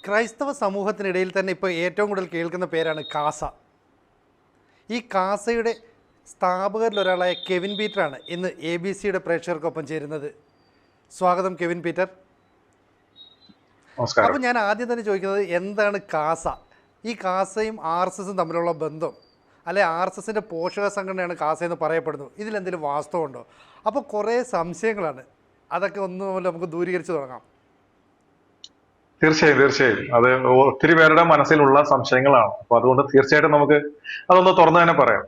ക്രൈസ്തവ സമൂഹത്തിനിടയിൽ തന്നെ ഇപ്പോൾ ഏറ്റവും കൂടുതൽ കേൾക്കുന്ന പേരാണ് കാസ. ഈ കാസയുടെ സ്ഥാപകരിലൊരാളായ കെവിൻ പീറ്ററാണ് ഇന്ന് ABC-യുടെ പ്രേക്ഷകർക്കൊപ്പം ചേരുന്നത്. സ്വാഗതം കെവിൻ പീറ്റർ. അപ്പോൾ ഞാൻ ആദ്യം തന്നെ ചോദിക്കുന്നത്, എന്താണ് കാസ? ഈ കാസയും RSSും തമ്മിലുള്ള ബന്ധം, അല്ലെ RSSൻ്റെ പോഷക സംഘടനയാണ് കാസ എന്ന് പറയപ്പെടുന്നു, ഇതിലെന്തെങ്കിലും വാസ്തവമുണ്ടോ? അപ്പോൾ കുറേ സംശയങ്ങളാണ്, അതൊക്കെ ഒന്നുമല്ല നമുക്ക് ദൂരീകരിച്ച് തുടങ്ങാം. തീർച്ചയായും അത് ഒത്തിരി പേരുടെ മനസ്സിലുള്ള സംശയങ്ങളാണ്. അപ്പൊ അതുകൊണ്ട് തീർച്ചയായിട്ടും നമുക്ക് അതൊന്ന് തുറന്നു തന്നെ പറയാം.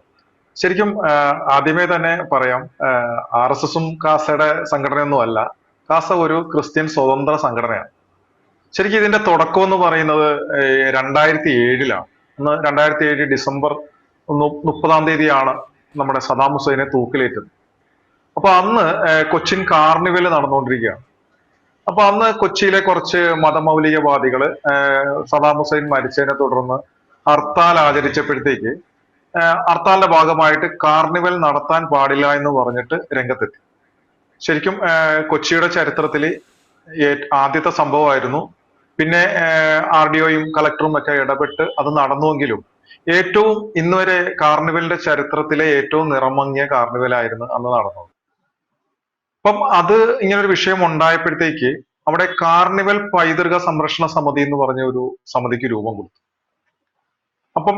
ശരിക്കും ആദ്യമേ തന്നെ പറയാം, RSSും കാസയുടെ സംഘടനയൊന്നും അല്ല. കാസ ഒരു ക്രിസ്ത്യൻ സ്വതന്ത്ര സംഘടനയാണ്. ശരിക്കും ഇതിന്റെ തുടക്കം എന്ന് പറയുന്നത് 2007-ലാണ്. അന്ന് 2007 ഡിസംബർ 30-ാം നമ്മുടെ സദാം ഹുസൈനെ തൂക്കിലേറ്റുന്നത്. അപ്പൊ അന്ന് കൊച്ചിൻ കാർണിവൽ നടന്നുകൊണ്ടിരിക്കുകയാണ്. അപ്പൊ അന്ന് കൊച്ചിയിലെ കുറച്ച് മതമൗലികവാദികള് സദാം ഹുസൈൻ മരിച്ചതിനെ തുടർന്ന് ഹർത്താൽ ആചരിച്ചപ്പോഴത്തേക്ക് ഹർത്താലിന്റെ ഭാഗമായിട്ട് കാർണിവൽ നടത്താൻ പാടില്ല എന്ന് പറഞ്ഞിട്ട് രംഗത്തെത്തി. ശരിക്കും കൊച്ചിയുടെ ചരിത്രത്തിൽ ആദ്യത്തെ സംഭവമായിരുന്നു. പിന്നെ RDOയും കളക്ടറും ഒക്കെ ഇടപെട്ട് അത് നടന്നുവെങ്കിലും ഏറ്റവും ഇന്നുവരെ കാർണിവലിന്റെ ചരിത്രത്തിലെ ഏറ്റവും നിറമങ്ങിയ കാർണിവലായിരുന്നു അന്ന് നടന്നത്. അപ്പം അത് ഇങ്ങനൊരു വിഷയം ഉണ്ടായപ്പോഴത്തേക്ക് അവിടെ കാർണിവൽ പൈതൃക സംരക്ഷണ സമിതി എന്ന് പറഞ്ഞ ഒരു സമിതിക്ക് രൂപം കൊടുത്തു. അപ്പം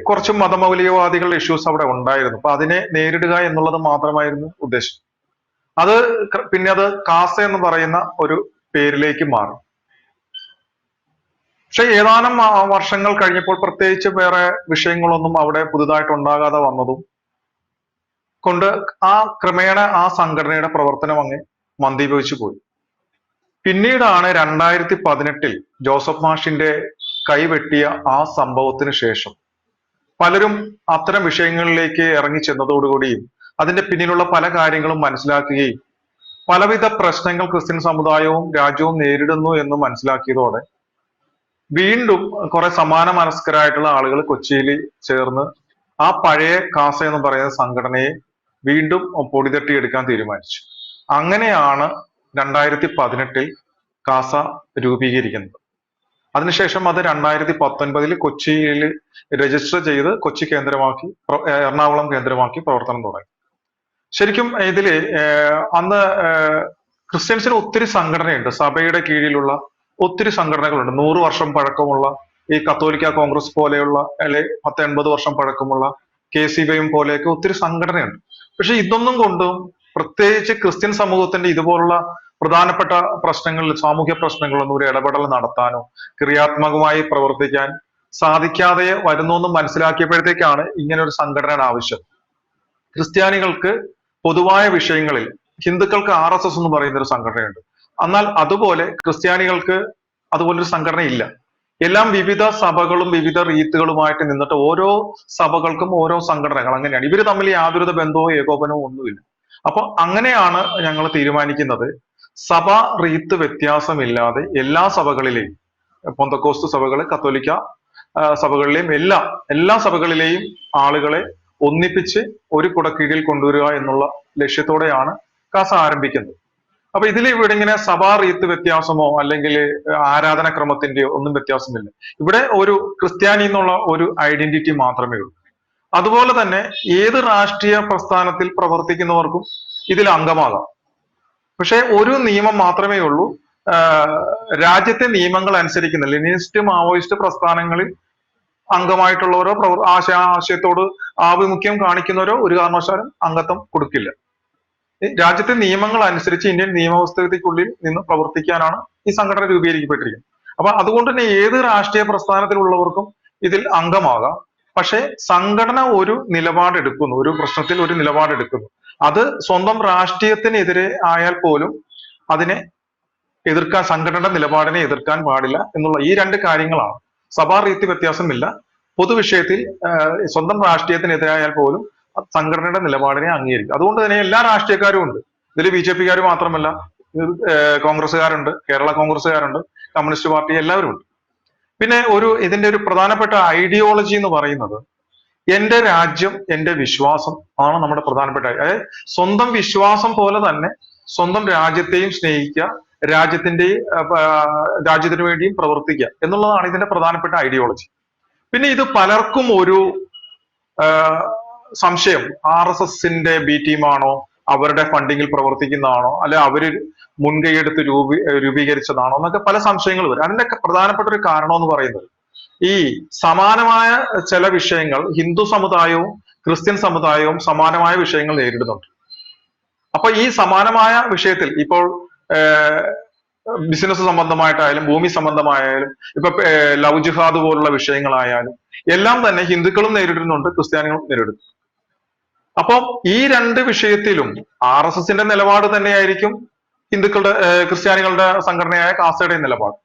കുറച്ച് മതമൗലികവാദികളുടെ ഇഷ്യൂസ് അവിടെ ഉണ്ടായിരുന്നു. അപ്പൊ അതിനെ നേരിടുക എന്നുള്ളത് മാത്രമായിരുന്നു ഉദ്ദേശം. പിന്നെ അത് കാസ എന്ന് പറയുന്ന ഒരു പേരിലേക്ക് മാറി. പക്ഷെ ഏതാനും വർഷങ്ങൾ കഴിഞ്ഞപ്പോൾ പ്രത്യേകിച്ച് വേറെ വിഷയങ്ങളൊന്നും അവിടെ പുതുതായിട്ട് ഉണ്ടാകാതെ വന്നതും കൊണ്ട് ക്രമേണ ആ സംഘടനയുടെ പ്രവർത്തനം അങ്ങ് മന്ദീഭവിച്ചു പോയി. പിന്നീടാണ് 2018 ജോസഫ് മാഷിന്റെ കൈവെട്ടിയ ആ സംഭവത്തിന് ശേഷം പലരും അത്തരം വിഷയങ്ങളിലേക്ക് ഇറങ്ങി ചെന്നതോടുകൂടിയും അതിന്റെ പിന്നിലുള്ള പല കാര്യങ്ങളും മനസ്സിലാക്കുകയും പലവിധ പ്രശ്നങ്ങൾ ക്രിസ്ത്യൻ സമുദായവും രാജ്യവും നേരിടുന്നു എന്ന് മനസ്സിലാക്കിയതോടെ വീണ്ടും കുറെ സമാന മനസ്കരായിട്ടുള്ള ആളുകൾ കൊച്ചിയിൽ ചേർന്ന് ആ പഴയ കാസ എന്ന് പറയുന്ന സംഘടനയെ വീണ്ടും പൊടിതട്ടിയെടുക്കാൻ തീരുമാനിച്ചു. അങ്ങനെയാണ് 2018 കാസ രൂപീകരിക്കുന്നത്. അതിനുശേഷം അത് 2019 കൊച്ചിയിൽ രജിസ്റ്റർ ചെയ്ത് കൊച്ചി കേന്ദ്രമാക്കി, എറണാകുളം കേന്ദ്രമാക്കി പ്രവർത്തനം തുടങ്ങി. ശരിക്കും ഇതില് അന്ന് ക്രിസ്ത്യൻസിന് ഒത്തിരി സംഘടനയുണ്ട്. സഭയുടെ കീഴിലുള്ള ഒത്തിരി സംഘടനകളുണ്ട്. 100 വർഷം പഴക്കമുള്ള ഈ കത്തോലിക്ക കോൺഗ്രസ് പോലെയുള്ള, അല്ലെ 10-80 വർഷം പഴക്കമുള്ള KCBM പോലെയൊക്കെ ഒത്തിരി സംഘടനയുണ്ട്. പക്ഷെ ഇതൊന്നും കൊണ്ടും പ്രത്യേകിച്ച് ക്രിസ്ത്യൻ സമൂഹത്തിന്റെ ഇതുപോലുള്ള പ്രധാനപ്പെട്ട പ്രശ്നങ്ങളിൽ, സാമൂഹ്യ പ്രശ്നങ്ങളൊന്നും ഒരു ഇടപെടൽ നടത്താനോ ക്രിയാത്മകമായി പ്രവർത്തിക്കാൻ സാധിക്കാതെ വരുന്നു എന്ന് മനസ്സിലാക്കിയപ്പോഴത്തേക്കാണ് ഇങ്ങനെ ഒരു സംഘടനയുടെ ആവശ്യം. ക്രിസ്ത്യാനികൾക്ക് പൊതുവായ വിഷയങ്ങളിൽ, ഹിന്ദുക്കൾക്ക് RSS എന്ന് പറയുന്ന ഒരു സംഘടനയുണ്ട്, എന്നാൽ അതുപോലെ ക്രിസ്ത്യാനികൾക്ക് അതുപോലൊരു സംഘടന ഇല്ല. എല്ലാം വിവിധ സഭകളും വിവിധ റീത്തുകളുമായിട്ട് നിന്നിട്ട് ഓരോ സഭകൾക്കും ഓരോ സംഘടനകൾ, അങ്ങനെയാണ്. ഇവര് തമ്മിൽ യാതൊരു ബന്ധവും ഏകോപനവും ഒന്നുമില്ല. അപ്പൊ അങ്ങനെയാണ് ഞങ്ങൾ തീരുമാനിക്കുന്നത്, സഭ റീത്ത് വ്യത്യാസമില്ലാതെ എല്ലാ സഭകളിലെയും, പെന്തക്കോസ്ത് സഭകള്, കത്തോലിക്ക സഭകളിലെയും എല്ലാ സഭകളിലെയും ആളുകളെ ഒന്നിപ്പിച്ച് ഒരു കുടക്കീഴിൽ കൊണ്ടുവരിക എന്നുള്ള ലക്ഷ്യത്തോടെയാണ് കാസ ആരംഭിക്കുന്നത്. അപ്പൊ ഇവിടെ ഇങ്ങനെ സഭാ റീത്ത് വ്യത്യാസമോ അല്ലെങ്കിൽ ആരാധനക്രമത്തിന്റെയോ ഒന്നും വ്യത്യാസമില്ല. ഇവിടെ ഒരു ക്രിസ്ത്യാനി എന്നുള്ള ഒരു ഐഡന്റിറ്റി മാത്രമേ ഉള്ളൂ. അതുപോലെ തന്നെ ഏത് രാഷ്ട്രീയ പ്രസ്ഥാനത്തിൽ പ്രവർത്തിക്കുന്നവർക്കും ഇതിൽ അംഗമാകാം. പക്ഷെ ഒരു നിയമം മാത്രമേ ഉള്ളൂ, രാജ്യത്തെ നിയമങ്ങൾ അനുസരിക്കുന്ന ലെനിനിസ്റ്റ് മാവോയിസ്റ്റ് പ്രസ്ഥാനങ്ങളിൽ അംഗമായിട്ടുള്ളവരോ ആശയത്തോട് ആഭിമുഖ്യം കാണിക്കുന്നവരോ ഒരു കാരണവശാലും അംഗത്വം കൊടുക്കില്ല. രാജ്യത്തെ നിയമങ്ങൾ അനുസരിച്ച് ഇന്ത്യൻ നിയമവ്യവസ്ഥയ്ക്കുള്ളിൽ നിന്ന് പ്രവർത്തിക്കാനാണ് ഈ സംഘടന രൂപീകരിക്കപ്പെട്ടിരിക്കുന്നത്. അപ്പൊ അതുകൊണ്ട് തന്നെ ഏത് രാഷ്ട്രീയ പ്രസ്ഥാനത്തിലുള്ളവർക്കും ഇതിൽ അംഗമാകാം. പക്ഷെ സംഘടന ഒരു നിലപാടെടുക്കുന്നു, ഒരു പ്രശ്നത്തിൽ ഒരു നിലപാടെടുക്കുന്നു. അത് സ്വന്തം രാഷ്ട്രീയത്തിനെതിരെ ആയാൽ പോലും അതിനെ എതിർക്കാൻ, സംഘടനയുടെ നിലപാടിനെ എതിർക്കാൻ പാടില്ല എന്നുള്ള ഈ രണ്ട് കാര്യങ്ങളാണ്. സഭാ റീതി വ്യത്യാസമില്ല. പൊതുവിഷയത്തിൽ സ്വന്തം രാഷ്ട്രീയത്തിനെതിരായാൽ പോലും സംഘടനയുടെ നിലപാടിനെ അംഗീകരിക്കും. അതുകൊണ്ട് തന്നെ എല്ലാ രാഷ്ട്രീയക്കാരും ഉണ്ട്. ഇതിൽ BJP-കാർ മാത്രമല്ല, കോൺഗ്രസ്സുകാരുണ്ട്, കേരള കോൺഗ്രസ്സുകാരുണ്ട്, കമ്മ്യൂണിസ്റ്റ് പാർട്ടി, എല്ലാവരും ഉണ്ട്. പിന്നെ ഇതിന്റെ ഒരു പ്രധാനപ്പെട്ട ഐഡിയോളജി എന്ന് പറയുന്നത് എന്റെ രാജ്യം എന്റെ വിശ്വാസം ആണ് നമ്മുടെ പ്രധാനപ്പെട്ട. അതായത് സ്വന്തം വിശ്വാസം പോലെ തന്നെ സ്വന്തം രാജ്യത്തെയും സ്നേഹിക്കുക, രാജ്യത്തിന്റെ രാജ്യത്തിന് വേണ്ടിയും പ്രവർത്തിക്കുക എന്നുള്ളതാണ് ഇതിന്റെ പ്രധാനപ്പെട്ട ഐഡിയോളജി. പിന്നെ ഇത് പലർക്കും ഒരു സംശയം, RSSന്റെ ബി ടീമാണോ, അവരുടെ ഫണ്ടിങ്ങിൽ പ്രവർത്തിക്കുന്നതാണോ, അല്ലെ അവര് മുൻകൈയെടുത്ത് രൂപീകരിച്ചതാണോ എന്നൊക്കെ പല സംശയങ്ങൾ വരും. അതിന്റെ പ്രധാനപ്പെട്ട ഒരു കാരണം എന്ന് പറയുന്നത് ഈ സമാനമായ ചില വിഷയങ്ങൾ ഹിന്ദു സമുദായവും ക്രിസ്ത്യൻ സമുദായവും സമാനമായ വിഷയങ്ങൾ നേരിടുന്നുണ്ട്. അപ്പൊ ഈ സമാനമായ വിഷയത്തിൽ ഇപ്പോൾ ബിസിനസ് സംബന്ധമായിട്ടായാലും ഭൂമി സംബന്ധമായാലും ഇപ്പൊ ലവ് ജിഹാദ് പോലുള്ള വിഷയങ്ങളായാലും എല്ലാം തന്നെ ഹിന്ദുക്കളും നേരിടുന്നുണ്ട്, ക്രിസ്ത്യാനികളും നേരിടുന്നു. അപ്പം ഈ രണ്ട് വിഷയത്തിലും RSSന്റെ നിലപാട് തന്നെയായിരിക്കും ഹിന്ദുക്കളുടെ ക്രിസ്ത്യാനികളുടെ സംഘടനയായ കാസയുടെ നിലപാട്.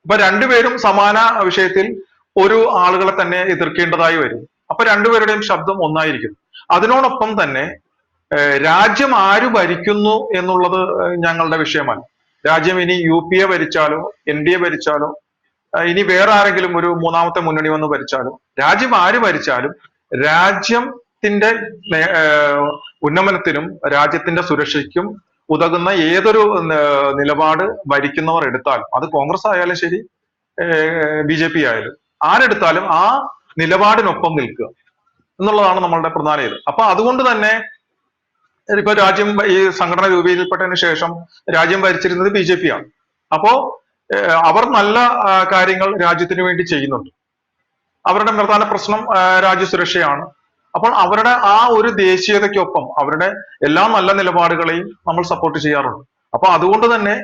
അപ്പൊ രണ്ടുപേരും സമാന വിഷയത്തിൽ ഒരു ആളുകളെ തന്നെ എതിർക്കേണ്ടതായി വരും. അപ്പൊ രണ്ടുപേരുടെയും ശബ്ദം ഒന്നായിരിക്കും. അതിനോടൊപ്പം തന്നെ രാജ്യം ആര് ഭരിക്കുന്നു എന്നുള്ളത് ഞങ്ങളുടെ വിഷയമല്ല. രാജ്യം ഇനി UPA ഭരിച്ചാലോ NDA ഭരിച്ചാലോ ഇനി വേറെ ആരെങ്കിലും ഒരു മൂന്നാമത്തെ മുന്നണി വന്ന് ഭരിച്ചാലോ, രാജ്യം ആര് ഭരിച്ചാലും രാജ്യത്തിന്റെ ഉന്നമനത്തിനും രാജ്യത്തിന്റെ സുരക്ഷയ്ക്കും ഉതകുന്ന ഏതൊരു നിലപാട് ഭരിക്കുന്നവർ എടുത്താലും, അത് കോൺഗ്രസ് ആയാലും ശരി BJP ആയാലും ആരെടുത്താലും ആ നിലപാടിനൊപ്പം നിൽക്കുക എന്നുള്ളതാണ് നമ്മളുടെ പ്രധാന ഇത്. അപ്പൊ അതുകൊണ്ട് തന്നെ ഇപ്പൊ രാജ്യം ഈ സംഘടന രൂപീകരിക്കപ്പെട്ടതിന് ശേഷം രാജ്യം ഭരിച്ചിരുന്നത് BJP ആണ്. അപ്പോ അവർ നല്ല കാര്യങ്ങൾ രാജ്യത്തിന് വേണ്ടി ചെയ്യുന്നുണ്ട്. അവരുടെ പ്രധാന പ്രശ്നം രാജ്യസുരക്ഷയാണ്. അപ്പോൾ അവരുടെ ആ ഒരു ദേശീയതയ്ക്കൊപ്പം അവരുടെ എല്ലാ നല്ല നിലപാടുകളെയും നമ്മൾ സപ്പോർട്ട് ചെയ്യാറുണ്ട്. അപ്പൊ അതുകൊണ്ട് തന്നെ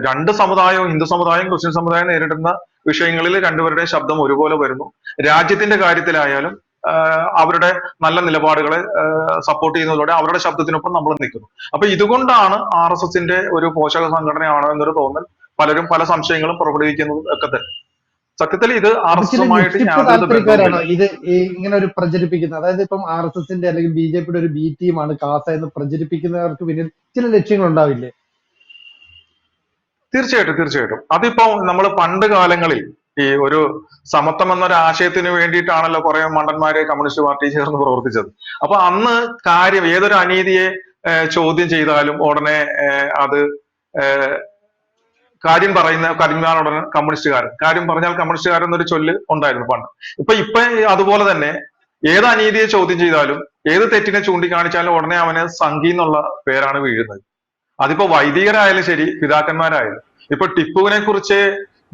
രണ്ട് സമുദായവും, ഹിന്ദു സമുദായം ക്രിസ്ത്യൻ സമുദായം നേരിടുന്ന വിഷയങ്ങളിൽ രണ്ടുപേരുടെ ശബ്ദം ഒരുപോലെ വരുന്നു. രാജ്യത്തിന്റെ കാര്യത്തിലായാലും അവരുടെ നല്ല നിലപാടുകളെ സപ്പോർട്ട് ചെയ്യുന്നതോടെ അവരുടെ ശബ്ദത്തിനൊപ്പം നമ്മൾ നിൽക്കുന്നു. അപ്പൊ ഇതുകൊണ്ടാണ് RSSന്റെ ഒരു പോഷക സംഘടനയാണോ എന്നൊരു തോന്നൽ പലരും പല സംശയങ്ങളും പുറപ്പെടുവിക്കുന്നതും ഒക്കെ തന്നെ. സത്യത്തിൽ ഇത് RSSുമായിട്ട് ഇത് ഇങ്ങനെ ഒരു പ്രചരിപ്പിക്കുന്നത്, അതായത് ഇപ്പം RSSന്റെ അല്ലെങ്കിൽ BJPയുടെ ഒരു B ടീമാണ് കാസ എന്ന് പ്രചരിപ്പിക്കുന്നവർക്ക് പിന്നിൽ ചില ലക്ഷ്യങ്ങൾ ഉണ്ടാവില്ലേ? തീർച്ചയായിട്ടും. അതിപ്പോ നമ്മൾ പണ്ട് കാലങ്ങളിൽ ഈ ഒരു സമത്വം എന്നൊരു ആശയത്തിന് വേണ്ടിയിട്ടാണല്ലോ കുറെ മണ്ടന്മാരെ കമ്മ്യൂണിസ്റ്റ് പാർട്ടി ചേർന്ന് പ്രവർത്തിച്ചത്. അപ്പൊ അന്ന് കാര്യം ഏതൊരു അനീതിയെ ചോദ്യം ചെയ്താലും ഉടനെ അത് കാര്യം പറഞ്ഞാൽ ഉടനെ കാര്യം പറഞ്ഞാൽ കമ്മ്യൂണിസ്റ്റുകാരൻ എന്നൊരു ചൊല്ല് ഉണ്ടായിരുന്നു പണ്ട്. ഇപ്പൊ അതുപോലെ തന്നെ ഏത് അനീതിയെ ചോദ്യം ചെയ്താലും ഏത് തെറ്റിനെ ചൂണ്ടിക്കാണിച്ചാലും ഉടനെ അവന് സംഘി എന്നുള്ള പേരാണ് വീഴുന്നത്. അതിപ്പോ വൈദികരായാലും ശരി, പിതാക്കന്മാരായാലും. ഇപ്പൊ ടിപ്പുവിനെ കുറിച്ച്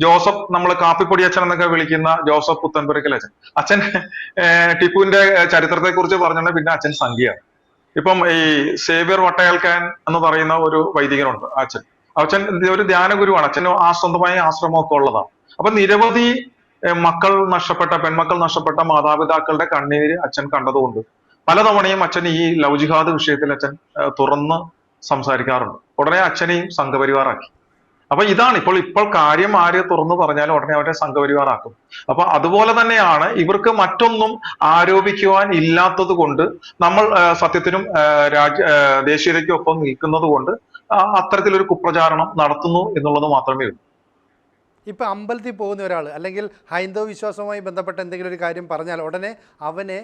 ജോസഫ്, നമ്മൾ കാപ്പിപ്പൊടി അച്ഛൻ എന്നൊക്കെ വിളിക്കുന്ന ജോസഫ് പുത്തൻപുരക്കൽ അച്ഛൻ ടിപ്പുവിന്റെ ചരിത്രത്തെ കുറിച്ച് പറഞ്ഞിട്ടുണ്ടെങ്കിൽ പിന്നെ അച്ഛൻ സംഖ്യയാണ്. ഇപ്പം ഈ സേവ്യർ വട്ടയാൽക്കാൻ എന്ന് പറയുന്ന ഒരു വൈദികനുണ്ട്. അച്ഛൻ ഒരു ധ്യാന ഗുരുവാണ്. അച്ഛന് സ്വന്തമായ ആശ്രമമൊക്കെ ഉള്ളതാണ്. അപ്പൊ നിരവധി പെൺമക്കൾ നഷ്ടപ്പെട്ട മാതാപിതാക്കളുടെ കണ്ണീര് അച്ഛൻ കണ്ടതുകൊണ്ട് പലതവണയും അച്ഛൻ ഈ ലവ് ജിഹാദ് വിഷയത്തിൽ അച്ഛൻ തുറന്ന് സംസാരിക്കാറുണ്ട്. ഉടനെ അച്ഛനെയും സംഘപരിവാറാക്കി. അപ്പൊ ഇതാണ് ഇപ്പോൾ കാര്യം ആര് തുറന്നു പറഞ്ഞാലും ഉടനെ അവരെ സംഘപരിവാറാക്കും. അപ്പൊ അതുപോലെ തന്നെയാണ് ഇവർക്ക് മറ്റൊന്നും ആരോപിക്കുവാൻ ഇല്ലാത്തത് കൊണ്ട് നമ്മൾ സത്യത്തിനും ദേശീയതയ്ക്കൊപ്പം നിൽക്കുന്നത് കൊണ്ട് അത്തരത്തിലൊരു കുപ്രചാരണം നടത്തുന്നു എന്നുള്ളത് മാത്രമേ ഉള്ളൂ. ഇപ്പം അമ്പലത്തിൽ പോകുന്ന ഒരാൾ അല്ലെങ്കിൽ ഹൈന്ദവ വിശ്വാസവുമായി ബന്ധപ്പെട്ട എന്തെങ്കിലും ഒരു കാര്യം പറഞ്ഞാൽ ഉടനെ അവനെ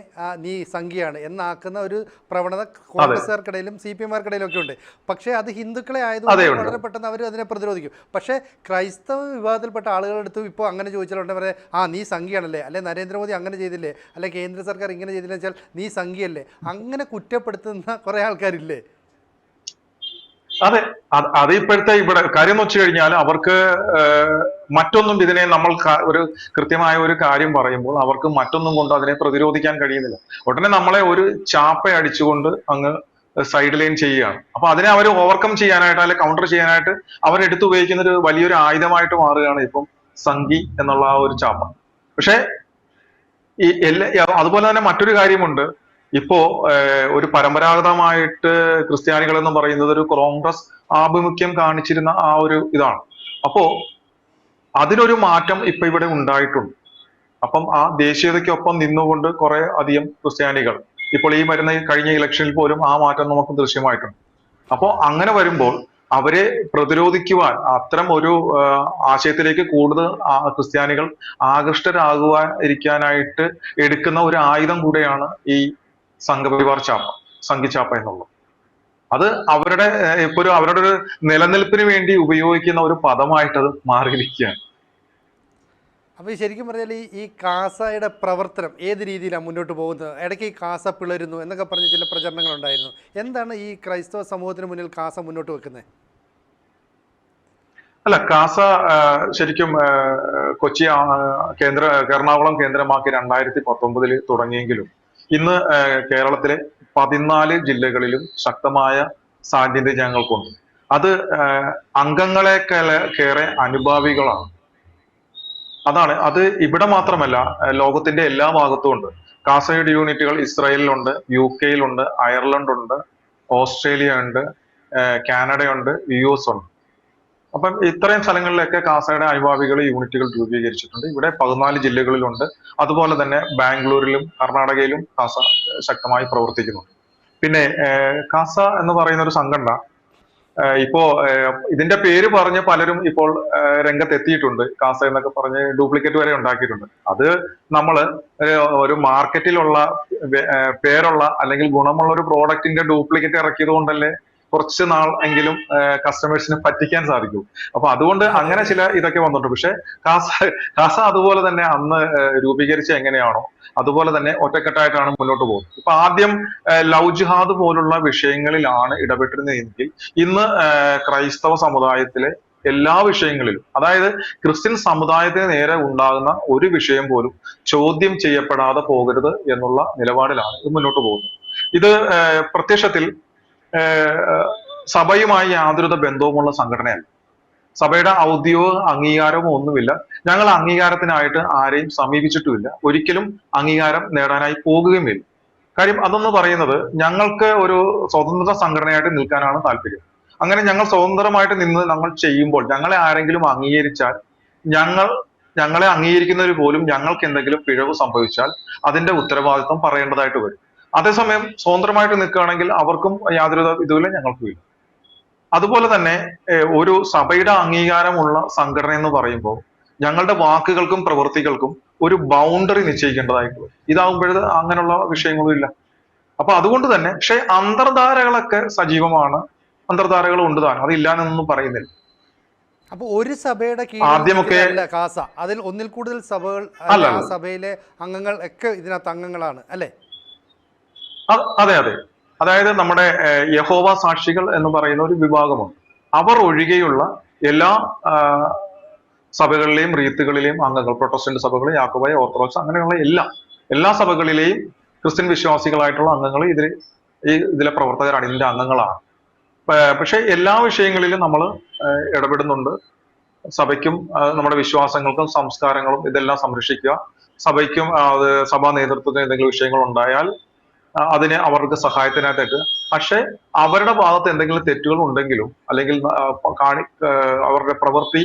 നീ സംഖ്യയാണ് എന്നാക്കുന്ന ഒരു പ്രവണത കോൺഗ്രസ്സുകാർക്കിടയിലും CPM-കാർക്കിടയിലും ഒക്കെ ഉണ്ട്. പക്ഷേ അത് ഹിന്ദുക്കളെ ആയതുകൊണ്ട് വളരെ പെട്ടെന്ന് അവർ അതിനെ പ്രതിരോധിക്കും. പക്ഷേ ക്രൈസ്തവ വിഭാഗത്തിൽപ്പെട്ട ആളുകളുടെ അടുത്തും ഇപ്പോൾ അങ്ങനെ ചോദിച്ചാൽ ഉടനെ പറയാം നീ സംഖ്യയാണല്ലേ, അല്ലെ നരേന്ദ്രമോദി അങ്ങനെ ചെയ്തില്ലേ, അല്ലെ കേന്ദ്ര സർക്കാർ ഇങ്ങനെ ചെയ്തില്ല വെച്ചാൽ നീ സംഖ്യയല്ലേ, അങ്ങനെ കുറ്റപ്പെടുത്തുന്ന കുറേ ആൾക്കാരില്ലേ? അതെ, അത് ഇപ്പോഴത്തെ ഇവിടെ കാര്യം എന്ന് വെച്ച് കഴിഞ്ഞാൽ അവർക്ക് മറ്റൊന്നും ഇതിനെ നമ്മൾ ഒരു കൃത്യമായ ഒരു കാര്യം പറയുമ്പോൾ അവർക്ക് മറ്റൊന്നും കൊണ്ട് അതിനെ പ്രതിരോധിക്കാൻ കഴിയുന്നില്ല. ഉടനെ നമ്മളെ ഒരു ചാപ്പ അടിച്ചുകൊണ്ട് അങ്ങ് സൈഡ് ലൈൻ ചെയ്യുകയാണ്. അപ്പൊ അതിനെ അവർ ഓവർകം ചെയ്യാനായിട്ട് അല്ലെങ്കിൽ കൗണ്ടർ ചെയ്യാനായിട്ട് അവരെടുത്ത് ഉപയോഗിക്കുന്ന ഒരു വലിയൊരു ആയുധമായിട്ട് മാറുകയാണ് ഇപ്പം സംഘി എന്നുള്ള ആ ഒരു ചാപ്പ. പക്ഷെ അതുപോലെ തന്നെ മറ്റൊരു കാര്യമുണ്ട്. ഇപ്പോ ഒരു പരമ്പരാഗതമായിട്ട് ക്രിസ്ത്യാനികൾ എന്ന് പറയുന്നത് ഒരു കോൺഗ്രസ് ആഭിമുഖ്യം കാണിച്ചിരുന്ന ആ ഒരു ഇതാണ്. അപ്പോ അതിനൊരു മാറ്റം ഇപ്പൊ ഇവിടെ ഉണ്ടായിട്ടുണ്ട്. അപ്പം ആ ദേശീയതയ്ക്കൊപ്പം നിന്നുകൊണ്ട് കുറെ അധികം ക്രിസ്ത്യാനികൾ ഇപ്പോൾ ഈ കഴിഞ്ഞ ഇലക്ഷനിൽ പോലും ആ മാറ്റം നമുക്ക് ദൃശ്യമായിട്ടുണ്ട്. അപ്പോൾ അങ്ങനെ വരുമ്പോൾ അവരെ പ്രതിരോധിക്കുവാൻ അത്തരം ഒരു ആശയത്തിലേക്ക് കൂടുതൽ ക്രിസ്ത്യാനികൾ ഇരിക്കാനായിട്ട് എടുക്കുന്ന ഒരു ആയുധം കൂടെയാണ് ഈ സംഘപരിവാർ ചാപ്പ, സംഘിച്ചാപ്പ എന്നുള്ളത്. അത് അവരുടെ ഇപ്പൊ അവരുടെ ഒരു നിലനിൽപ്പിന് വേണ്ടി ഉപയോഗിക്കുന്ന ഒരു പദമായിട്ട് അത് മാറിയിരിക്കുകയാണ്. അപ്പോൾ ശരിക്കും പറഞ്ഞാൽ ഈ കാസയുടെ പ്രവർത്തനം ഏത് രീതിയിലാണ് മുന്നോട്ട് പോകുന്നത്? ഇടയ്ക്ക് ഈ കാസ പിളരുന്നു എന്നൊക്കെ പറഞ്ഞ് ചില പ്രചരണങ്ങളുണ്ടായിരുന്നു. എന്താണ് ഈ ക്രൈസ്തവ സമൂഹത്തിന് മുന്നിൽ കാസ മുന്നോട്ട് വെക്കുന്നത്? അല്ല, കാസ ശരിക്കും കൊച്ചി എറണാകുളം കേന്ദ്രമാക്കി 2019 തുടങ്ങിയെങ്കിലും ഇന്ന് കേരളത്തിലെ 14 ജില്ലകളിലും ശക്തമായ സാന്നിധ്യം ഞങ്ങൾക്കുണ്ട്. അത് അംഗങ്ങളെക്കേറെ അനുഭാവികളാണ്. അതാണ് അത്. ഇവിടെ മാത്രമല്ല, ലോകത്തിന്റെ എല്ലാ ഭാഗത്തും ഉണ്ട്. കാസയുടെ യൂണിറ്റുകൾ ഇസ്രായേലിലുണ്ട്, UK യിലുണ്ട്, അയർലൻഡ് ഉണ്ട്, ഓസ്ട്രേലിയ ഉണ്ട്, കാനഡയുണ്ട്, US ഉണ്ട്. അപ്പം ഇത്രയും സ്ഥലങ്ങളിലൊക്കെ കാസയുടെ അനുഭാവികൾ യൂണിറ്റുകൾ രൂപീകരിച്ചിട്ടുണ്ട്. ഇവിടെ 14 ജില്ലകളിലുണ്ട്. അതുപോലെ തന്നെ ബാംഗ്ലൂരിലും കർണാടകയിലും കാസ ശക്തമായി പ്രവർത്തിക്കുന്നുണ്ട്. പിന്നെ കാസ എന്ന് പറയുന്ന ഒരു സംഘടന ഇപ്പോ ഇതിന്റെ പേര് പറഞ്ഞ് പലരും ഇപ്പോൾ രംഗത്തെത്തിയിട്ടുണ്ട്. കാസ എന്നൊക്കെ പറഞ്ഞ് ഡ്യൂപ്ലിക്കേറ്റ് വരെ ഉണ്ടാക്കിയിട്ടുണ്ട്. അത് നമ്മള് ഒരു മാർക്കറ്റിലുള്ള പേരുള്ള അല്ലെങ്കിൽ ഗുണമുള്ള ഒരു പ്രോഡക്റ്റിന്റെ ഡ്യൂപ്ലിക്കേറ്റ് ഇറക്കിയത് കൊണ്ടല്ലേ കുറച്ച് നാൾ എങ്കിലും കസ്റ്റമേഴ്സിനെ പറ്റിക്കാൻ സാധിക്കും. അപ്പൊ അതുകൊണ്ട് അങ്ങനെ ചില ഇതൊക്കെ വന്നിട്ടുണ്ട്. പക്ഷെ കാസ അതുപോലെ തന്നെ അന്ന് രൂപീകരിച്ച എങ്ങനെയാണോ അതുപോലെ തന്നെ ഒറ്റക്കെട്ടായിട്ടാണ് മുന്നോട്ട് പോകുന്നത്. ഇപ്പൊ ആദ്യം ലവ് ജിഹാദ് പോലുള്ള വിഷയങ്ങളിലാണ് ഇടപെട്ടിരുന്നതെങ്കിൽ ഇന്ന് ക്രൈസ്തവ സമുദായത്തിലെ എല്ലാ വിഷയങ്ങളിലും, അതായത് ക്രിസ്ത്യൻ സമുദായത്തിന് നേരെ ഉണ്ടാകുന്ന ഒരു വിഷയം പോലും ചോദ്യം ചെയ്യപ്പെടാതെ പോകരുത് എന്നുള്ള നിലപാടിലാണ് ഇത് മുന്നോട്ട് പോകുന്നത്. ഇത് പ്രത്യക്ഷത്തിൽ സഭയുമായി യാതൊരു ബന്ധവുമുള്ള സംഘടനയല്ല. സഭയുടെ ഔദ്യോഗിക അംഗീകാരമോ ഒന്നുമില്ല. ഞങ്ങൾ അംഗീകാരത്തിനായിട്ട് ആരെയും സമീപിച്ചിട്ടുമില്ല. ഒരിക്കലും അംഗീകാരം നേടാനായി പോകുകയുമില്ല. കാര്യം അതെന്ന് പറയുന്നത് ഞങ്ങൾക്ക് ഒരു സ്വതന്ത്ര സംഘടനയായിട്ട് നിൽക്കാനാണ് താല്പര്യം. അങ്ങനെ ഞങ്ങൾ സ്വതന്ത്രമായിട്ട് നിന്ന് നമ്മൾ ചെയ്യുമ്പോൾ ഞങ്ങളെ ആരെങ്കിലും അംഗീകരിച്ചാൽ ഞങ്ങളെ അംഗീകരിക്കുന്നവർ പോലും ഞങ്ങൾക്ക് എന്തെങ്കിലും പിഴവ് സംഭവിച്ചാൽ അതിന്റെ ഉത്തരവാദിത്വം പറയേണ്ടതായിട്ട് വരും. അതേസമയം സ്വതന്ത്രമായിട്ട് നിൽക്കുകയാണെങ്കിൽ അവർക്കും യാതൊരു ഇതുമില്ല, ഞങ്ങൾക്കും ഇല്ല. അതുപോലെ തന്നെ ഒരു സഭയുടെ അംഗീകാരമുള്ള സംഘടന എന്ന് പറയുമ്പോൾ ഞങ്ങളുടെ വാക്കുകൾക്കും പ്രവൃത്തികൾക്കും ഒരു ബൗണ്ടറി നിശ്ചയിക്കേണ്ടതായിട്ട് വരും. ഇതാകുമ്പോഴത് അങ്ങനെയുള്ള വിഷയങ്ങളും ഇല്ല. അപ്പൊ അതുകൊണ്ട് തന്നെ പക്ഷെ അന്തർധാരകളൊക്കെ സജീവമാണ്. അന്തർധാരകൾ ഉണ്ട് താനും, അതില്ല എന്നൊന്നും പറയുന്നില്ല. അപ്പൊ ഒരു സഭയുടെ ആദ്യമൊക്കെ കീഴിൽ കാസ, അതിൽ ഒന്നിൽ കൂടുതൽ സഭകൾ, ആ സഭയിലെ അംഗങ്ങൾ ഒക്കെ ഇതിനകത്ത് അംഗങ്ങളാണ് അല്ലെ? അതെ അതെ. അതായത് നമ്മുടെ യഹോവ സാക്ഷികൾ എന്ന് പറയുന്ന ഒരു വിഭാഗമുണ്ട്. അവർ ഒഴികെയുള്ള എല്ലാ സഭകളിലെയും റീത്തുകളിലെയും അംഗങ്ങൾ, പ്രൊട്ടസ്റ്റന്റ് സഭകൾ, യാക്കോബായ, ഓർത്തഡോക്സ്, അങ്ങനെയുള്ള എല്ലാ സഭകളിലെയും ക്രിസ്ത്യൻ വിശ്വാസികളായിട്ടുള്ള അംഗങ്ങൾ ഇതിലെ പ്രവർത്തകരാണ്, ഇതിന്റെ അംഗങ്ങളാണ്. പക്ഷെ എല്ലാ വിഷയങ്ങളിലും നമ്മൾ ഇടപെടുന്നുണ്ട്. സഭയ്ക്കും നമ്മുടെ വിശ്വാസങ്ങൾക്കും സംസ്കാരങ്ങളും ഇതെല്ലാം സംരക്ഷിക്കുക. സഭയ്ക്കും സഭാ നേതൃത്വത്തിന് എന്തെങ്കിലും വിഷയങ്ങൾ ഉണ്ടായാൽ അതിനെ അവർക്ക് സഹായത്തിനായിട്ട്. പക്ഷെ അവരുടെ ഭാഗത്ത് എന്തെങ്കിലും തെറ്റുകൾ ഉണ്ടെങ്കിലും അല്ലെങ്കിൽ അവരുടെ പ്രവൃത്തി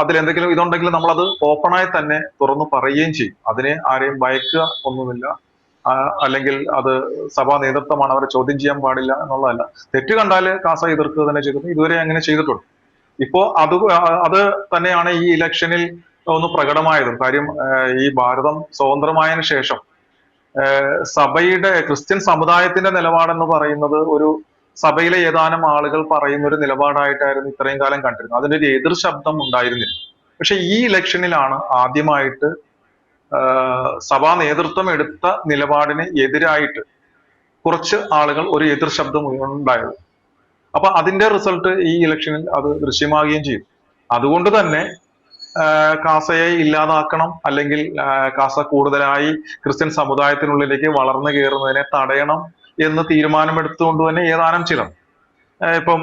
അതിലെന്തെങ്കിലും ഇതുണ്ടെങ്കിലും നമ്മളത് ഓപ്പണായി തന്നെ തുറന്നു പറയുകയും ചെയ്യും. അതിനെ ആരെയും ഭയക്കുക ഒന്നുമില്ല. അല്ലെങ്കിൽ അത് സഭാ നേതൃത്വമാണ്, അവരെ ചോദ്യം ചെയ്യാൻ പാടില്ല എന്നുള്ളതല്ല. തെറ്റ് കണ്ടാല് കാസ എതിർക്കുക തന്നെ ചെയ്തിട്ടുണ്ട്. ഇതുവരെ അങ്ങനെ ചെയ്തിട്ടുണ്ട്. ഇപ്പോ അത് തന്നെയാണ് ഈ ഇലക്ഷനിൽ ഒന്ന് പ്രകടമായതും. കാര്യം ഈ ഭാരതം സ്വതന്ത്രമായതിനു ശേഷം സഭയുടെ ക്രിസ്ത്യൻ സമുദായത്തിന്റെ നിലപാടെന്ന് പറയുന്നത് ഒരു സഭയിലെ ഏതാനും ആളുകൾ പറയുന്ന ഒരു നിലപാടായിട്ടായിരുന്നു ഇത്രയും കാലം കണ്ടിരുന്നത്. അതിനൊരു എതിർ ശബ്ദം ഉണ്ടായിരുന്നില്ല. പക്ഷെ ഈ ഇലക്ഷനിലാണ് ആദ്യമായിട്ട് സഭാ നേതൃത്വം എടുത്ത നിലപാടിന് എതിരായിട്ട് കുറച്ച് ആളുകൾ ഒരു എതിർ ശബ്ദം ഉണ്ടായത്. അപ്പൊ അതിന്റെ റിസൾട്ട് ഈ ഇലക്ഷനിൽ അത് ദൃശ്യമാകുകയും ചെയ്തു. അതുകൊണ്ട് തന്നെ കാസയെ ഇല്ലാതാക്കണം, അല്ലെങ്കിൽ കാസ കൂടുതലായി ക്രിസ്ത്യൻ സമുദായത്തിനുള്ളിലേക്ക് വളർന്നു കയറുന്നതിനെ തടയണം എന്ന് തീരുമാനമെടുത്തുകൊണ്ട് തന്നെ ഏതാനും ചിലർ ഇപ്പം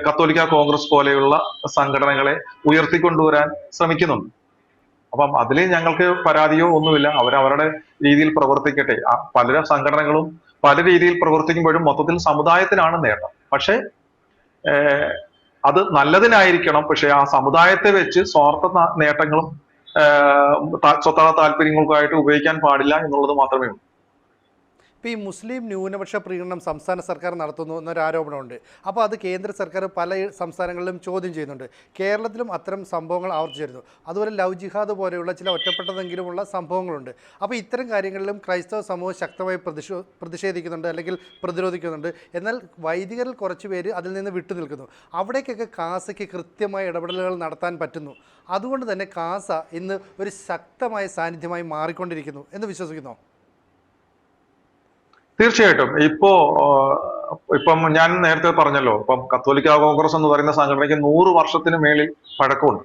കത്തോലിക്ക കോൺഗ്രസ് പോലെയുള്ള സംഘടനകളെ ഉയർത്തിക്കൊണ്ടുവരാൻ ശ്രമിക്കുന്നുണ്ട്. അപ്പം അതിൽ ഞങ്ങൾക്ക് പരാതിയോ ഒന്നുമില്ല. അവരവരുടെ രീതിയിൽ പ്രവർത്തിക്കട്ടെ. പല സംഘടനകളും പല രീതിയിൽ പ്രവർത്തിക്കുമ്പോഴും മൊത്തത്തിൽ സമുദായത്തിനാണ് നേട്ടം. പക്ഷെ അത് നല്ലതിനായിരിക്കണം. പക്ഷെ ആ സമുദായത്തെ വെച്ച് സ്വാർത്ഥ നേട്ടങ്ങളും സ്വത്തഹ താല്പര്യങ്ങൾക്കായിട്ട് ഉപയോഗിക്കാൻ പാടില്ല എന്നുള്ളത് മാത്രമേ ഉള്ളൂ. ഇപ്പോൾ ഈ മുസ്ലിം ന്യൂനപക്ഷ പ്രീണനം സംസ്ഥാന സർക്കാർ നടത്തുന്നു എന്നൊരു ആരോപണമുണ്ട്. അപ്പോൾ അത് കേന്ദ്ര സർക്കാർ പല സംസ്ഥാനങ്ങളിലും ചോദ്യം ചെയ്യുന്നുണ്ട്. കേരളത്തിലും അത്തരം സംഭവങ്ങൾ ആവർത്തിച്ചു വരുന്നു. അതുപോലെ ലവ് ജിഹാദ് പോലെയുള്ള ചില ഒറ്റപ്പെട്ടതെങ്കിലുമുള്ള സംഭവങ്ങളുണ്ട്. അപ്പോൾ ഇത്തരം കാര്യങ്ങളിലും ക്രൈസ്തവ സമൂഹം ശക്തമായി പ്രതിഷേധിക്കുന്നുണ്ട്, അല്ലെങ്കിൽ പ്രതിരോധിക്കുന്നുണ്ട്. എന്നാൽ വൈദികരിൽ കുറച്ച് പേര് അതിൽ നിന്ന് വിട്ടു നിൽക്കുന്നു. അവിടേക്കൊക്കെ കാസയ്ക്ക് കൃത്യമായ ഇടപെടലുകൾ നടത്താൻ പറ്റുന്നു. അതുകൊണ്ട് തന്നെ കാസ ഇന്ന് ഒരു ശക്തമായ സാന്നിധ്യമായി മാറിക്കൊണ്ടിരിക്കുന്നു എന്ന് വിശ്വസിക്കുന്നു. തീർച്ചയായിട്ടും. ഇപ്പം ഞാൻ നേരത്തെ പറഞ്ഞല്ലോ, ഇപ്പം കത്തോലിക്ക കോൺഗ്രസ് എന്ന് പറയുന്ന സംഘടനയ്ക്ക് 100 വർഷത്തിന് മേളിൽ പഴക്കമുണ്ട്.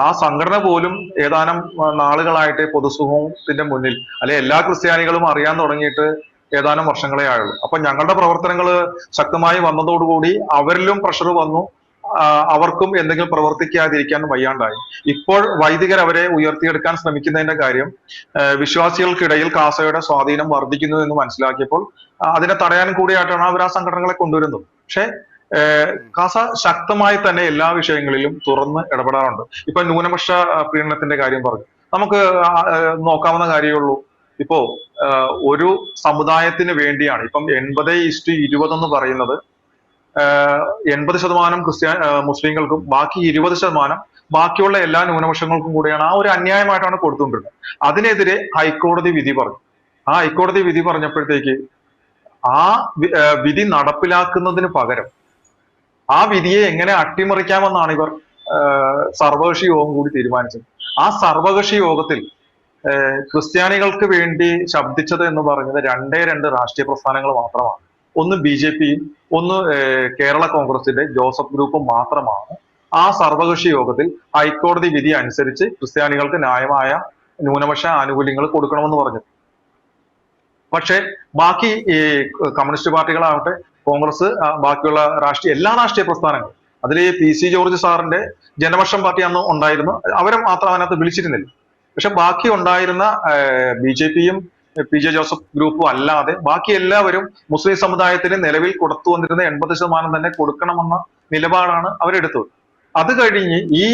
ആ സംഘടന പോലും ഏതാനും നാളുകളായിട്ട് പൊതുസമൂഹത്തിന്റെ മുന്നിൽ, അല്ലെ എല്ലാ ക്രിസ്ത്യാനികളും അറിയാൻ തുടങ്ങിയിട്ട് ഏതാനും വർഷങ്ങളെ ആയുള്ളൂ. അപ്പൊ ഞങ്ങളുടെ പ്രവർത്തനങ്ങൾ ശക്തമായി വന്നതോടുകൂടി അവരിലും പ്രഷർ വന്നു. അവർക്കും എന്തെങ്കിലും പ്രവർത്തിക്കാതിരിക്കാൻ വയ്യാണ്ടായി. ഇപ്പോൾ വൈദികർ അവരെ ഉയർത്തിയെടുക്കാൻ ശ്രമിക്കുന്നതിന്റെ കാര്യം, വിശ്വാസികൾക്കിടയിൽ കാസയുടെ സ്വാധീനം വർദ്ധിക്കുന്നു എന്ന് മനസ്സിലാക്കിയപ്പോൾ അതിനെ തടയാൻ കൂടിയായിട്ടാണ് അവർ ആ സംഘടനകളെ കൊണ്ടുവരുന്നത്. പക്ഷെ കാസ ശക്തമായി തന്നെ എല്ലാ വിഷയങ്ങളിലും തുറന്ന് ഇടപെടാറുണ്ട്. ഇപ്പൊ ന്യൂനപക്ഷ പ്രീണനത്തിന്റെ കാര്യം പറഞ്ഞു, നമുക്ക് നോക്കാവുന്ന കാര്യമുള്ളൂ. ഇപ്പോ ഒരു സമുദായത്തിന് വേണ്ടിയാണ് ഇപ്പം 80:20 എന്ന് പറയുന്നത്. 80% മുസ്ലിങ്ങൾക്കും ബാക്കി 20% ബാക്കിയുള്ള എല്ലാ ന്യൂനപക്ഷങ്ങൾക്കും കൂടെയാണ്. ആ ഒരു അന്യായമായിട്ടാണ് കൊടുത്തുകൊണ്ടിരുന്നത്. അതിനെതിരെ ഹൈക്കോടതി വിധി പറഞ്ഞു. ആ ഹൈക്കോടതി വിധി പറഞ്ഞപ്പോഴത്തേക്ക് ആ വിധി നടപ്പിലാക്കുന്നതിന് പകരം ആ വിധിയെ എങ്ങനെ അട്ടിമറിക്കാമെന്നാണ് ഇവർ സർവകക്ഷി യോഗം കൂടി തീരുമാനിച്ചത്. ആ സർവകക്ഷി യോഗത്തിൽ ക്രിസ്ത്യാനികൾക്ക് വേണ്ടി ശബ്ദിച്ചത് എന്ന് പറയുന്നത് 2 രാഷ്ട്രീയ പ്രസ്ഥാനങ്ങൾ മാത്രമാണ്. ഒന്ന് BJPയും ഒന്ന് കേരള കോൺഗ്രസിന്റെ ജോസഫ് ഗ്രൂപ്പും മാത്രമാണ് ആ സർവകക്ഷി യോഗത്തിൽ ഹൈക്കോടതി വിധി അനുസരിച്ച് ക്രിസ്ത്യാനികൾക്ക് ന്യായമായ ന്യൂനപക്ഷ ആനുകൂല്യങ്ങൾ കൊടുക്കണമെന്ന് പറഞ്ഞത്. പക്ഷേ ബാക്കി ഈ കമ്മ്യൂണിസ്റ്റ് പാർട്ടികളാവട്ടെ, കോൺഗ്രസ്, ബാക്കിയുള്ള എല്ലാ രാഷ്ട്രീയ പ്രസ്ഥാനങ്ങളും, അതിൽ PC ജോർജ് സാറിന്റെ ജനപക്ഷം പാർട്ടി അന്ന് ഉണ്ടായിരുന്നു, അവരെ മാത്രം അതിനകത്ത് വിളിച്ചിരുന്നില്ല. പക്ഷെ ബാക്കി ഉണ്ടായിരുന്ന BJPയും PJ ജോസഫ് ഗ്രൂപ്പും അല്ലാതെ ബാക്കി എല്ലാവരും മുസ്ലിം സമുദായത്തിന് നിലവിൽ കൊടുത്തു വന്നിരുന്ന 80% തന്നെ കൊടുക്കണമെന്ന നിലപാടാണ് അവരെടുത്തത്. അത് കഴിഞ്ഞ് ഈ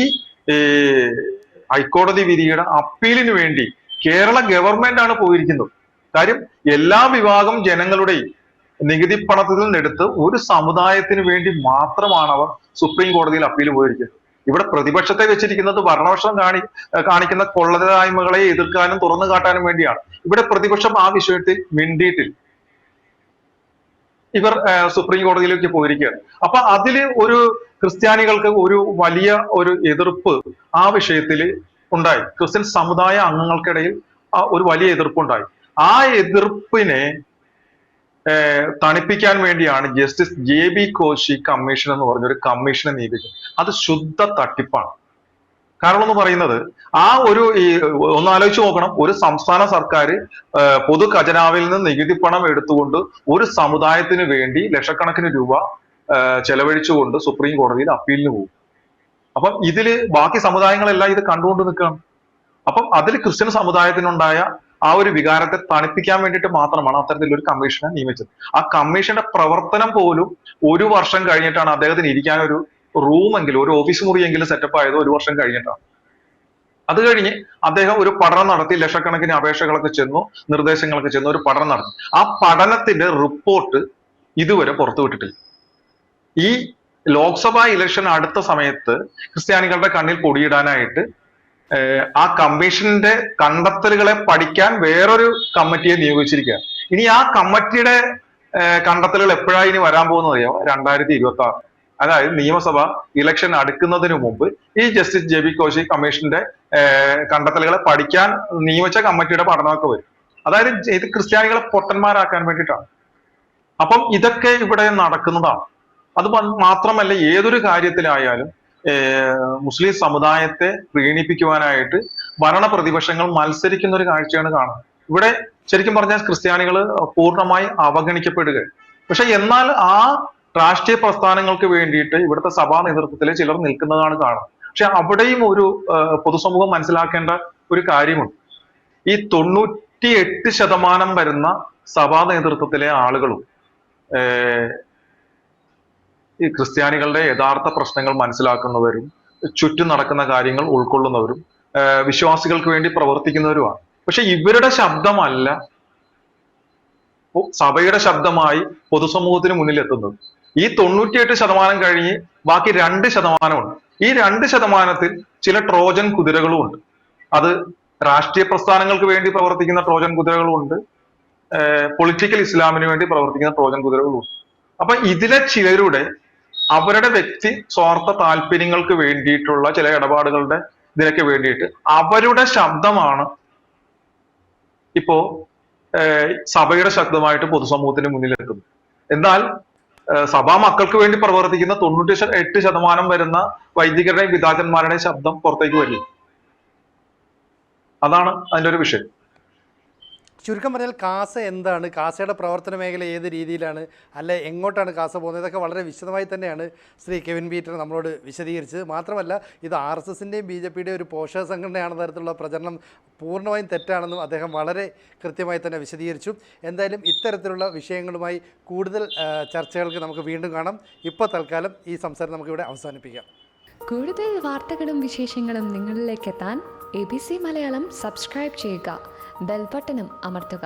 ഹൈക്കോടതി വിധിയുടെ അപ്പീലിന് വേണ്ടി കേരള ഗവൺമെന്റ് ആണ് പോയിരിക്കുന്നത്. കാര്യം, എല്ലാ വിഭാഗം ജനങ്ങളുടെയും നികുതി പണത്തിൽ നിന്നെടുത്ത് ഒരു സമുദായത്തിന് വേണ്ടി മാത്രമാണ് അവർ സുപ്രീം കോടതിയിൽ അപ്പീൽ പോയിരിക്കുന്നത്. ഇവിടെ പ്രതിപക്ഷത്തെ വെച്ചിരിക്കുന്നത് ഭരണപക്ഷം കാണിക്കുന്ന കൊള്ളരായ്മകളെ എതിർക്കാനും തുറന്നു കാട്ടാനും വേണ്ടിയാണ്. ഇവിടെ പ്രതിപക്ഷം ആ വിഷയത്തിൽ മിണ്ടിയിട്ടില്ല. ഇവർ സുപ്രീം കോടതിയിലേക്ക് പോയിരിക്കുകയാണ്. അപ്പൊ അതില് ഒരു ക്രിസ്ത്യാനികൾക്ക് ഒരു വലിയ ഒരു എതിർപ്പ് ആ വിഷയത്തിൽ ഉണ്ടായി. ക്രിസ്ത്യൻ സമുദായ അംഗങ്ങൾക്കിടയിൽ ഒരു വലിയ എതിർപ്പുണ്ടായി. ആ എതിർപ്പിനെ തണുപ്പിക്കാൻ വേണ്ടിയാണ് ജസ്റ്റിസ് JB കോശി കമ്മീഷൻ എന്ന് പറഞ്ഞൊരു കമ്മീഷനെ നിയമിക്കുന്നത്. അത് ശുദ്ധ തട്ടിപ്പാണ്. കാരണം എന്ന് പറയുന്നത്, ഒന്ന് ആലോചിച്ച് നോക്കണം, ഒരു സംസ്ഥാന സർക്കാർ പൊതു ഖജനാവിൽ നിന്ന് നികുതി പണം എടുത്തുകൊണ്ട് ഒരു സമുദായത്തിന് വേണ്ടി ലക്ഷക്കണക്കിന് രൂപ ചെലവഴിച്ചുകൊണ്ട് സുപ്രീം കോടതിയിൽ അപ്പീലിന് പോകും. അപ്പം ഇതില് ബാക്കി സമുദായങ്ങളെല്ലാം ഇത് കണ്ടുകൊണ്ട് നിൽക്കുകയാണ്. അപ്പം അതിൽ ക്രിസ്ത്യൻ സമുദായത്തിനുണ്ടായ ആ ഒരു വികാരത്തെ തണുപ്പിക്കാൻ വേണ്ടിയിട്ട് മാത്രമാണ് അത്തരത്തിലൊരു കമ്മീഷനെ നിയമിച്ചത്. ആ കമ്മീഷന്റെ പ്രവർത്തനം പോലും 1 വർഷം കഴിഞ്ഞിട്ടാണ് അദ്ദേഹത്തിന് ഇരിക്കാൻ ഒരു റൂമെങ്കിലും, ഒരു ഓഫീസ് മുറിയെങ്കിലും സെറ്റപ്പ് ആയത് 1 വർഷം കഴിഞ്ഞിട്ടാണ്. അത് കഴിഞ്ഞ് അദ്ദേഹം ഒരു പഠനം നടത്തി, ലക്ഷക്കണക്കിന് അപേക്ഷകളൊക്കെ ചെന്നു, നിർദ്ദേശങ്ങളൊക്കെ ചെന്നു, ഒരു പഠനം നടത്തി. ആ പഠനത്തിന്റെ റിപ്പോർട്ട് ഇതുവരെ പുറത്തുവിട്ടിട്ടില്ല. ഈ ലോക്സഭാ ഇലക്ഷൻ അടുത്ത സമയത്ത് ക്രിസ്ത്യാനികളുടെ കണ്ണിൽ പൊടിയിടാനായിട്ട് ആ കമ്മീഷന്റെ കണ്ടെത്തലുകളെ പഠിക്കാൻ വേറൊരു കമ്മിറ്റിയെ നിയോഗിച്ചിരിക്കുകയാണ്. ഇനി ആ കമ്മിറ്റിയുടെ കണ്ടെത്തലുകൾ എപ്പോഴാണ് ഇനി വരാൻ പോകുന്നത് അറിയാമോ? 2026. അതായത് നിയമസഭ ഇലക്ഷൻ അടുക്കുന്നതിന് മുമ്പ് ഈ ജസ്റ്റിസ് JB കോശി കമ്മീഷന്റെ കണ്ടെത്തലുകളെ പഠിക്കാൻ നിയമിച്ച കമ്മിറ്റിയുടെ പഠനമൊക്കെ വരും. അതായത് ഇത് ക്രിസ്ത്യാനികളെ പൊട്ടന്മാരാക്കാൻ വേണ്ടിയിട്ടാണ്. അപ്പം ഇതൊക്കെ ഇവിടെ നടക്കുന്നതാണ്. അത് മാത്രമല്ല, ഏതൊരു കാര്യത്തിലായാലും മുസ്ലിം സമുദായത്തെ പ്രീണിപ്പിക്കുവാനായിട്ട് ഭരണ പ്രതിപക്ഷങ്ങൾ മത്സരിക്കുന്ന ഒരു കാഴ്ചയാണ് കാണുന്നത്. ഇവിടെ ശരിക്കും പറഞ്ഞാൽ ക്രിസ്ത്യാനികൾ പൂർണ്ണമായി അവഗണിക്കപ്പെടുക. പക്ഷെ എന്നാൽ ആ രാഷ്ട്രീയ പ്രസ്ഥാനങ്ങൾക്ക് വേണ്ടിയിട്ട് ഇവിടുത്തെ സഭാ നേതൃത്വത്തിലെ ചിലർ നിൽക്കുന്നതാണ് കാണുന്നത്. പക്ഷെ അവിടെയും ഒരു പൊതുസമൂഹം മനസ്സിലാക്കേണ്ട ഒരു കാര്യമുണ്ട്. ഈ 98% വരുന്ന സഭാ നേതൃത്വത്തിലെ ആളുകളും ഈ ക്രിസ്ത്യാനികളുടെ യഥാർത്ഥ പ്രശ്നങ്ങൾ മനസ്സിലാക്കുന്നവരും ചുറ്റും നടക്കുന്ന കാര്യങ്ങൾ ഉൾക്കൊള്ളുന്നവരും വിശ്വാസികൾക്ക് വേണ്ടി പ്രവർത്തിക്കുന്നവരുമാണ്. പക്ഷെ ഇവരുടെ ശബ്ദമല്ല സഭയുടെ ശബ്ദമായി പൊതുസമൂഹത്തിന് മുന്നിൽ എത്തുന്നത്. ഈ 98% കഴിഞ്ഞ് ബാക്കി 2% ഈ 2%ത്തിൽ ചില ട്രോജൻ കുതിരകളും ഉണ്ട്. അത് രാഷ്ട്രീയ പ്രസ്ഥാനങ്ങൾക്ക് വേണ്ടി പ്രവർത്തിക്കുന്ന ട്രോജൻ കുതിരകളും ഉണ്ട്, പൊളിറ്റിക്കൽ ഇസ്ലാമിന് വേണ്ടി പ്രവർത്തിക്കുന്ന ട്രോജൻ കുതിരകളും ഉണ്ട്. അപ്പൊ ഇതിലെ ചിലരുടെ അവരുടെ വ്യക്തി സ്വാർത്ഥ താല്പര്യങ്ങൾക്ക് വേണ്ടിയിട്ടുള്ള ചില ഇടപാടുകളുടെ ഇതിനൊക്കെ വേണ്ടിയിട്ട് അവരുടെ ശബ്ദമാണ് ഇപ്പോ സഭയുടെ ശബ്ദമായിട്ട് പൊതുസമൂഹത്തിന് മുന്നിൽ എത്തുന്നത്. എന്നാൽ സഭാ മക്കൾക്ക് വേണ്ടി പ്രവർത്തിക്കുന്ന 98% വരുന്ന വൈദികരുടെയും പിതാക്കന്മാരുടെയും ശബ്ദം പുറത്തേക്ക് വരില്ല. അതാണ് അതിന്റെ ഒരു വിഷയം. ചുരുക്കം പറഞ്ഞാൽ കാസ എന്താണ്, കാസയുടെ പ്രവർത്തന മേഖല ഏത് രീതിയിലാണ്, അല്ലെ എങ്ങോട്ടാണ് കാസ പോകുന്നത്, ഇതൊക്കെ വളരെ വിശദമായി തന്നെയാണ് ശ്രീ കെവിൻ പീറ്റർ നമ്മളോട് വിശദീകരിച്ചത്. മാത്രമല്ല ഇത് RSSൻ്റെയും BJPയുടെയും ഒരു പോഷക സംഘടനയാണെന്ന തരത്തിലുള്ള പ്രചരണം പൂർണ്ണമായും തെറ്റാണെന്നും അദ്ദേഹം വളരെ കൃത്യമായി തന്നെ വിശദീകരിച്ചു. എന്തായാലും ഇത്തരത്തിലുള്ള വിഷയങ്ങളുമായി കൂടുതൽ ചർച്ചകൾക്ക് നമുക്ക് വീണ്ടും കാണാം. ഇപ്പോൾ തൽക്കാലം ഈ സംസാരം നമുക്കിവിടെ അവസാനിപ്പിക്കാം. കൂടുതൽ വാർത്തകളും വിശേഷങ്ങളും നിങ്ങളിലേക്ക് എത്താൻ ABC മലയാളം സബ്സ്ക്രൈബ് ചെയ്യുക, ബെൽ ബട്ടണും അമർത്തുക.